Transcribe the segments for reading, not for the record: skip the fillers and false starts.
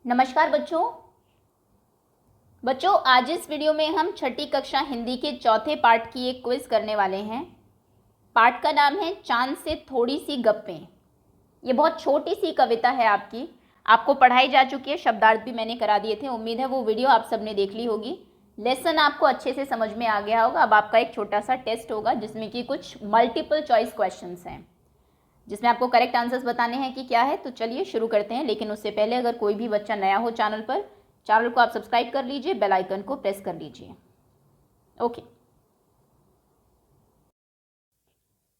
नमस्कार बच्चों आज इस वीडियो में हम छठी कक्षा हिंदी के चौथे पार्ट की एक क्विज करने वाले हैं। पार्ट का नाम है चांद से थोड़ी सी गप्पें। ये बहुत छोटी सी कविता है आपको पढ़ाई जा चुकी है, शब्दार्थ भी मैंने करा दिए थे। उम्मीद है वो वीडियो आप सबने देख ली होगी, लेसन आपको अच्छे से समझ में आ गया होगा। अब आपका एक छोटा सा टेस्ट होगा जिसमें कि कुछ मल्टीपल चॉइस क्वेश्चंस हैं, जिसमें आपको करेक्ट आंसर्स बताने हैं कि क्या है। तो चलिए शुरू करते हैं, लेकिन उससे पहले अगर कोई भी बच्चा नया हो चैनल पर, चैनल को आप सब्सक्राइब कर लीजिए, बेल आइकन को प्रेस कर लीजिए। ओके,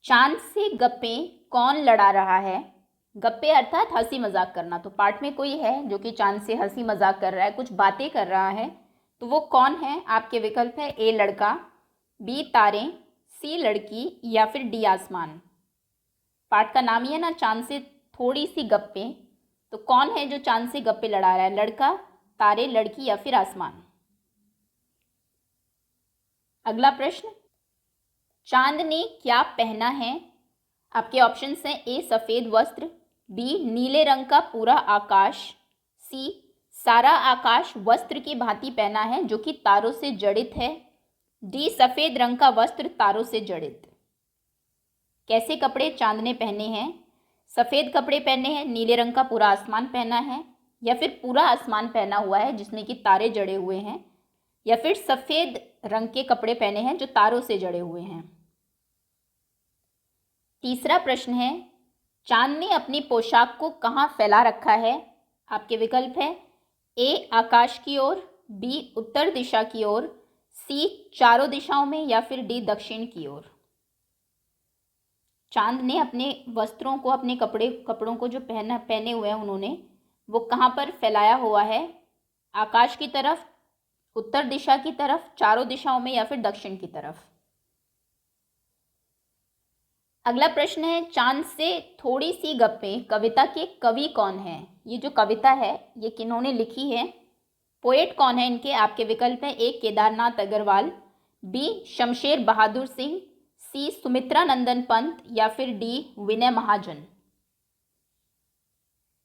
चांद से गप्पें कौन लड़ा रहा है? गप्पे अर्थात हंसी मजाक करना। तो पार्ट में कोई है जो कि चांद से हंसी मजाक कर रहा है, कुछ बातें कर रहा है, तो वो कौन है? आपके विकल्प है ए लड़का, बी तारे, सी लड़की या फिर डी आसमान। पार्ट का नाम ही है ना चांद से थोड़ी सी गप्पें, तो कौन है जो चांद से गप्पे लड़ा रहा है? लड़का, तारे, लड़की या फिर आसमान। अगला प्रश्न, चांद ने क्या पहना है? आपके ऑप्शंस हैं ए सफेद वस्त्र, बी नीले रंग का पूरा आकाश, सी सारा आकाश वस्त्र की भांति पहना है जो कि तारों से जड़ित है, डी सफेद रंग का वस्त्र तारों से जड़ित। कैसे कपड़े चांद ने पहने हैं? सफ़ेद कपड़े पहने हैं, नीले रंग का पूरा आसमान पहना है, या फिर पूरा आसमान पहना हुआ है जिसमें कि तारे जड़े हुए हैं, या फिर सफ़ेद रंग के कपड़े पहने हैं जो तारों से जड़े हुए हैं। तीसरा प्रश्न है, चांद ने अपनी पोशाक को कहाँ फैला रखा है? आपके विकल्प है ए आकाश की ओर, बी उत्तर दिशा की ओर, सी चारों दिशाओं में या फिर डी दक्षिण की ओर। चांद ने अपने वस्त्रों को, अपने कपड़ों को जो पहने हुए हैं उन्होंने, वो कहाँ पर फैलाया हुआ है? आकाश की तरफ, उत्तर दिशा की तरफ, चारों दिशाओं में या फिर दक्षिण की तरफ। अगला प्रश्न है, चांद से थोड़ी सी गप्पें कविता के कवि कौन हैं? ये जो कविता है ये किन्होंने लिखी है? पोएट कौन है इनके? आपके विकल्प है ए केदारनाथ अग्रवाल, बी शमशेर बहादुर सिंह, सी सुमित्रा नंदन पंत या फिर डी विनय महाजन।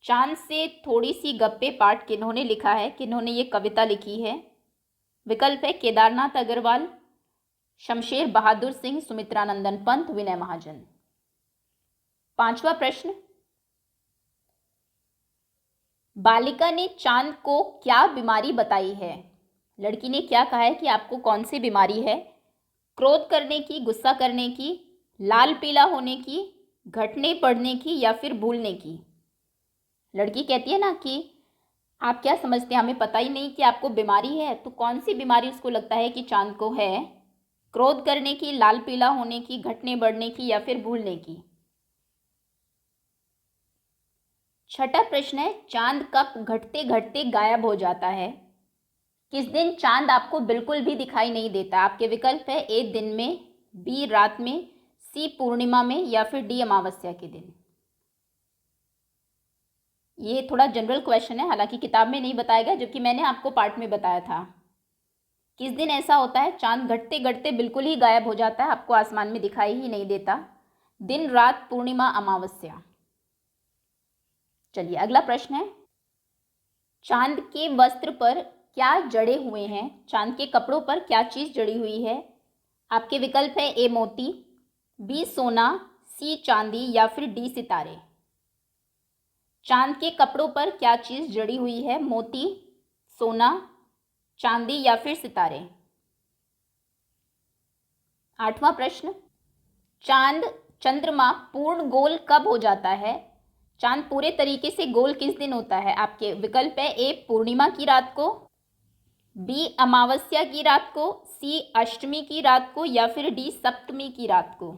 चांद से थोड़ी सी गप्पे पाठ किन्होंने लिखा है, किन्होंने ये कविता लिखी है? विकल्प है केदारनाथ अग्रवाल, शमशेर बहादुर सिंह, सुमित्रा नंदन पंत, विनय महाजन। पांचवा प्रश्न, बालिका ने चांद को क्या बीमारी बताई है? लड़की ने क्या कहा है कि आपको कौन सी बीमारी है? क्रोध करने की, गुस्सा करने की, लाल पीला होने की, घटने पड़ने की या फिर भूलने की। लड़की कहती है ना कि आप क्या समझते हैं, हमें पता ही नहीं कि आपको बीमारी है। तो कौन सी बीमारी उसको लगता है कि चांद को है? क्रोध करने की, लाल पीला होने की, घटने बढ़ने की या फिर भूलने की। छठा प्रश्न है, चांद कब घटते घटते गायब हो जाता है? किस दिन चांद आपको बिल्कुल भी दिखाई नहीं देता? आपके विकल्प है ए दिन में, बी रात में, सी पूर्णिमा में या फिर डी अमावस्या के दिन। ये थोड़ा जनरल क्वेश्चन है, हालांकि किताब में नहीं बताया गया, जबकि मैंने आपको पार्ट में बताया था। किस दिन ऐसा होता है चांद घटते घटते बिल्कुल ही गायब हो जाता है, आपको आसमान में दिखाई ही नहीं देता? दिन, रात, पूर्णिमा, अमावस्या। चलिए अगला प्रश्न है, चांद के वस्त्र पर क्या जड़े हुए हैं? चांद के कपड़ों पर क्या चीज जड़ी हुई है? आपके विकल्प है ए मोती, बी सोना, सी चांदी या फिर डी सितारे। चांद के कपड़ों पर क्या चीज जड़ी हुई है? मोती, सोना, चांदी या फिर सितारे। आठवां प्रश्न, चांद चंद्रमा पूर्ण गोल कब हो जाता है? चांद पूरे तरीके से गोल किस दिन होता है? आपके विकल्प है ए पूर्णिमा की रात को, बी अमावस्या की रात को, सी अष्टमी की रात को या फिर डी सप्तमी की रात को।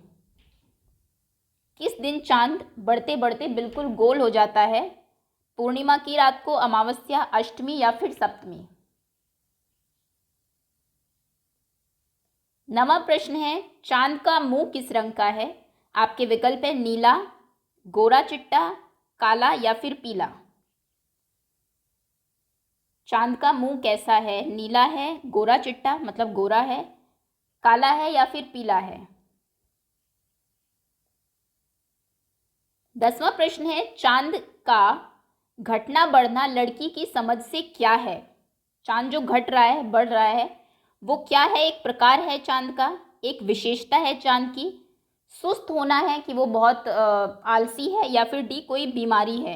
किस दिन चांद बढ़ते बढ़ते बिल्कुल गोल हो जाता है? पूर्णिमा की रात को, अमावस्या, अष्टमी या फिर सप्तमी। नवा प्रश्न है, चांद का मुंह किस रंग का है? आपके विकल्प है नीला, गोरा चिट्टा, काला या फिर पीला। चांद का मुंह कैसा है? नीला है, गोरा चिट्टा मतलब गोरा है, काला है या फिर पीला है। 10वां प्रश्न है, चांद का घटना बढ़ना लड़की की समझ से क्या है? चांद जो घट रहा है, बढ़ रहा है, वो क्या है? एक प्रकार है चांद का, एक विशेषता है चांद की, सुस्त होना है कि वो बहुत आलसी है, या फिर डी कोई बीमारी है?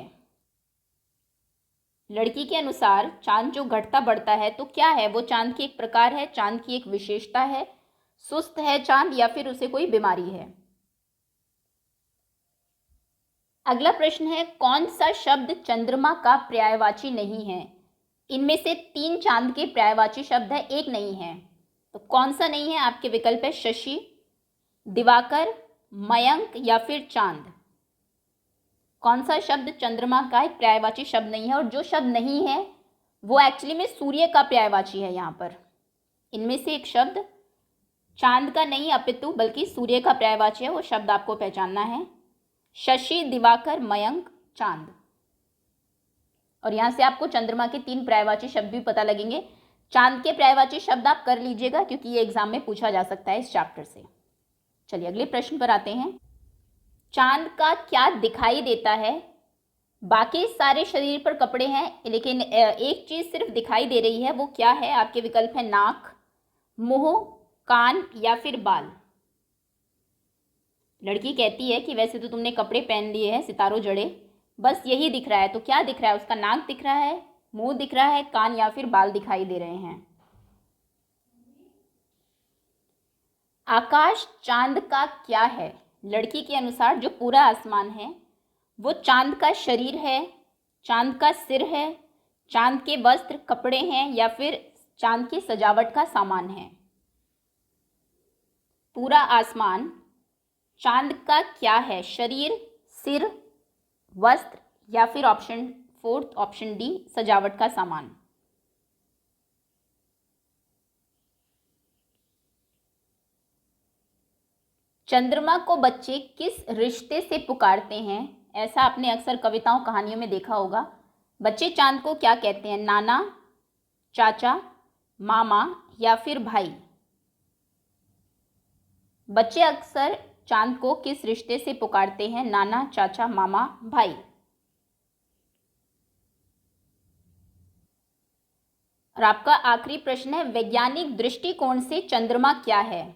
लड़की के अनुसार चांद जो घटता बढ़ता है तो क्या है वो? चांद की एक प्रकार है, चांद की एक विशेषता है, सुस्त है चांद, या फिर उसे कोई बीमारी है? अगला प्रश्न है, कौन सा शब्द चंद्रमा का पर्यायवाची नहीं है? इनमें से 3 चांद के पर्यायवाची शब्द है, एक नहीं है, तो कौन सा नहीं है? आपके विकल्प है शशि, दिवाकर, मयंक या फिर चांद। कौन सा शब्द चंद्रमा का एक पर्यायवाची शब्द नहीं है? और जो शब्द नहीं है वो एक्चुअली में सूर्य का पर्यायवाची है यहाँ पर। इनमें से एक शब्द चांद का नहीं अपितु बल्कि सूर्य का पर्यायवाची है, वो शब्द आपको पहचानना है। शशि, दिवाकर, मयंक, चांद। और यहाँ से आपको चंद्रमा के 3 पर्यायवाची शब्द भी पता लगेंगे। चांद के पर्यायवाची शब्द आप कर लीजिएगा क्योंकि ये एग्जाम में पूछा जा सकता है इस चैप्टर से। चलिए अगले प्रश्न पर आते हैं। चांद का क्या दिखाई देता है? बाकी सारे शरीर पर कपड़े हैं लेकिन एक चीज सिर्फ दिखाई दे रही है, वो क्या है? आपके विकल्प है नाक, मुंह, कान या फिर बाल। लड़की कहती है कि वैसे तो तुमने कपड़े पहन लिए हैं, सितारों जड़े, बस यही दिख रहा है, तो क्या दिख रहा है? उसका नाक दिख रहा है, मुंह दिख रहा है, कान या फिर बाल दिखाई दे रहे हैं? आकाश चांद का क्या है? लड़की के अनुसार जो पूरा आसमान है वो चांद का शरीर है, चांद का सिर है, चांद के वस्त्र कपड़े हैं, या फिर चांद की सजावट का सामान है? पूरा आसमान चांद का क्या है? शरीर, सिर, वस्त्र या फिर ऑप्शन 4 ऑप्शन डी सजावट का सामान। चंद्रमा को बच्चे किस रिश्ते से पुकारते हैं? ऐसा आपने अक्सर कविताओं कहानियों में देखा होगा। बच्चे चांद को क्या कहते हैं? नाना, चाचा, मामा या फिर भाई? बच्चे अक्सर चांद को किस रिश्ते से पुकारते हैं? नाना, चाचा, मामा, भाई। और आपका आखिरी प्रश्न है, वैज्ञानिक दृष्टिकोण से चंद्रमा क्या है?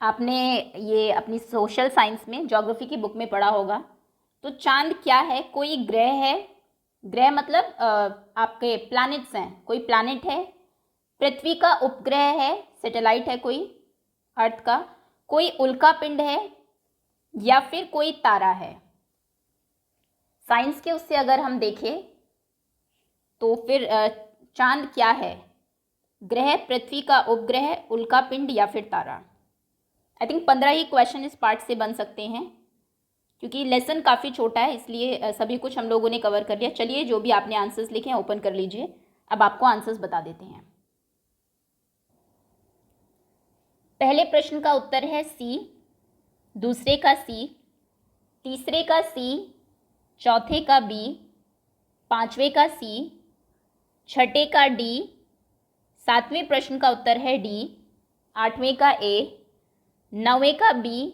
आपने ये अपनी सोशल साइंस में ज्योग्राफी की बुक में पढ़ा होगा। तो चांद क्या है? कोई ग्रह है, ग्रह मतलब आपके प्लैनेट्स हैं, कोई प्लैनेट है, पृथ्वी का उपग्रह है, सैटेलाइट है कोई अर्थ का, कोई उल्का पिंड है, या फिर कोई तारा है? साइंस के उससे अगर हम देखें तो फिर चांद क्या है? ग्रह, पृथ्वी का उपग्रह, उल्का पिंड या फिर तारा? आई थिंक 15 ही क्वेश्चन इस पार्ट से बन सकते हैं क्योंकि लेसन काफ़ी छोटा है, इसलिए सभी कुछ हम लोगों ने कवर कर लिया। चलिए जो भी आपने आंसर्स लिखे हैं ओपन कर लीजिए। अब आपको आंसर्स बता देते हैं। पहले प्रश्न का उत्तर है सी, दूसरे का सी, तीसरे का सी, चौथे का बी, पांचवे का सी, छठे का डी, सातवें प्रश्न का उत्तर है डी, आठवें का ए, नौवें का बी,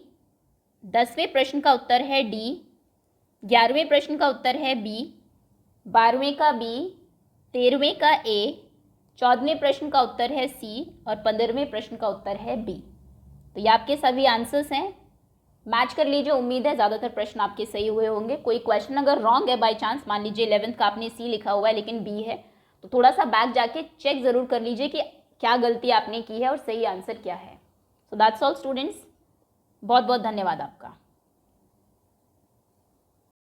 10वें प्रश्न का उत्तर है डी, 11वें प्रश्न का उत्तर है बी, 12वें का बी, 13वें का ए, 14वें प्रश्न का उत्तर है सी और 15वें प्रश्न का उत्तर है बी। तो ये आपके सभी आंसर्स हैं, मैच कर लीजिए। उम्मीद है ज़्यादातर प्रश्न आपके सही हुए होंगे। कोई क्वेश्चन अगर रॉन्ग है बाय चांस, मान लीजिए 11th का आपने सी लिखा हुआ है लेकिन बी है, तो थोड़ा सा बैक जाके चेक ज़रूर कर लीजिए कि क्या गलती आपने की है और सही आंसर क्या है। सो दैट्स ऑल स्टूडेंट्स, बहुत बहुत धन्यवाद आपका।